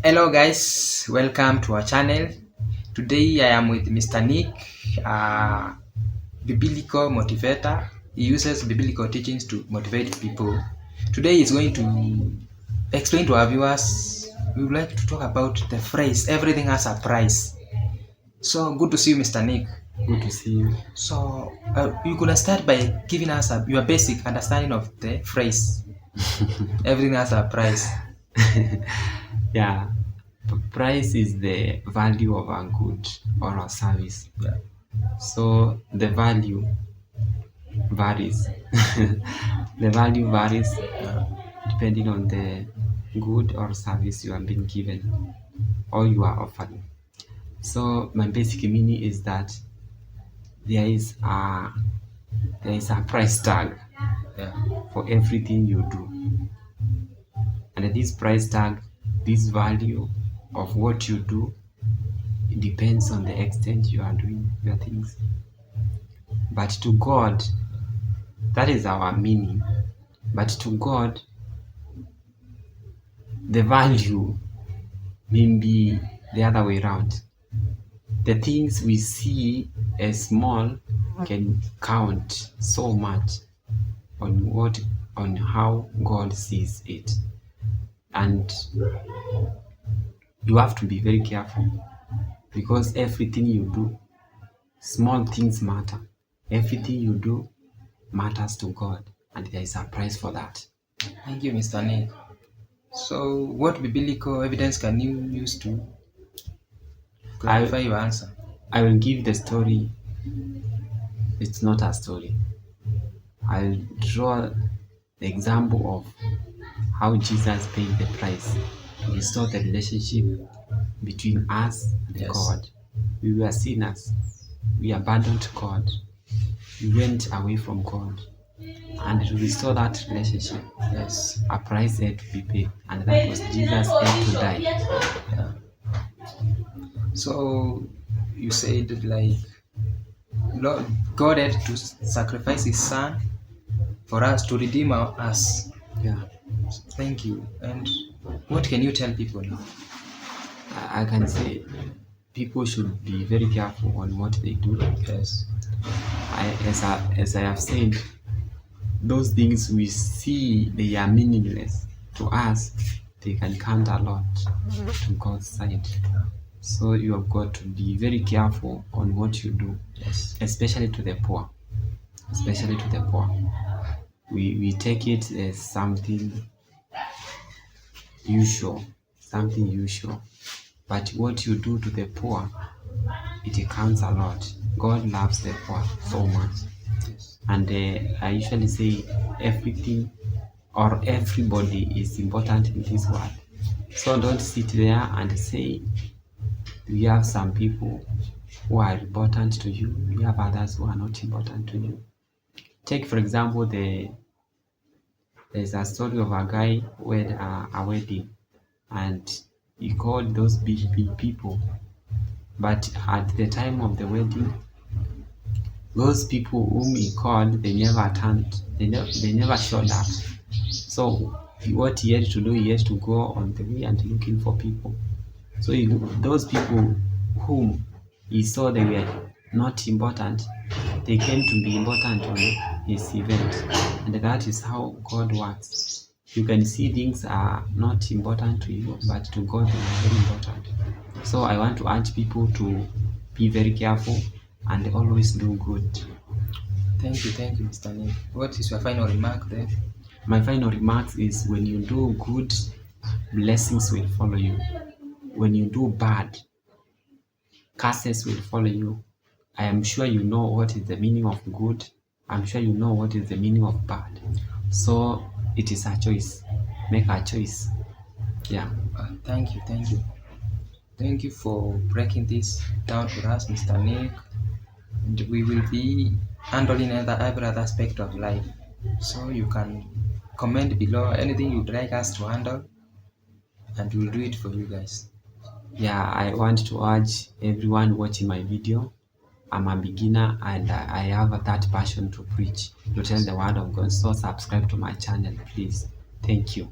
Hello guys, welcome to our channel. Today I am with Mr. Nick, biblical motivator. He uses biblical teachings to motivate people. Today he's going to explain to our viewers. We would like to talk about the phrase everything has a price. So good to see you, Mr. Nick. Good to see you. So you could start by giving us your basic understanding of the phrase everything has a price. Yeah, price is the value of a good or a service. Yeah. So the value varies. The value varies depending on the good or service you are being given or you are offering. So my basic meaning is that there is a price tag for everything you do. And this price tag, this value of what you do, it depends on the extent you are doing your things. But to God, that is our meaning. But to God, the value may be the other way around. The things we see as small can count so much on how God sees it. And you have to be very careful, because everything you do, small things matter. Everything you do matters to God, and there is a price for that. Thank you, Mr. Nick. So what biblical evidence can you use to clarify your answer? I will give the story. It's not a story. I'll draw the example of how Jesus paid the price to restore the relationship between us and God. We were sinners. We abandoned God. We went away from God. And to restore that relationship, a price had to be paid, and that was Jesus had to die. Yeah. So you said like Lord, God had to sacrifice His Son for us to redeem us. Yeah. Thank you. And what can you tell people now? I can say people should be very careful on what they do. Yes. As I have said, those things we see, they are meaningless to us. They can count a lot to God's side. So you have got to be very careful on what you do, especially to the poor. Especially to the poor. We take it as something usual. But what you do to the poor, it counts a lot. God loves the poor so much. And I usually say everything or everybody is important in this world. So don't sit there and say we have some people who are important to you, we have others who are not important to you. Take for example, there's a story of a guy who had a wedding, and he called those big people, but at the time of the wedding, those people whom he called, they never showed up. So what he had to do, he had to go on the way and looking for people. So those people whom he saw they were not important, they came to be important on his event. And that is how God works. You can see things are not important to you, but to God they are very important. So I want to urge people to be very careful and always do good. Thank you, Mr. Nick. What is your final remark there? My final remarks is, when you do good, blessings will follow you. When you do bad, curses will follow you. I am sure you know what is the meaning of good. I'm sure you know what is the meaning of bad. So it is a choice. Make a choice. Yeah. Thank you. Thank you for breaking this down for us, Mr. Nick. And we will be handling every other aspect of life. So you can comment below anything you'd like us to handle, and we'll do it for you guys. Yeah, I want to urge everyone watching my video. I'm a beginner and I have that passion to preach, to tell the word of God. So subscribe to my channel, please. Thank you.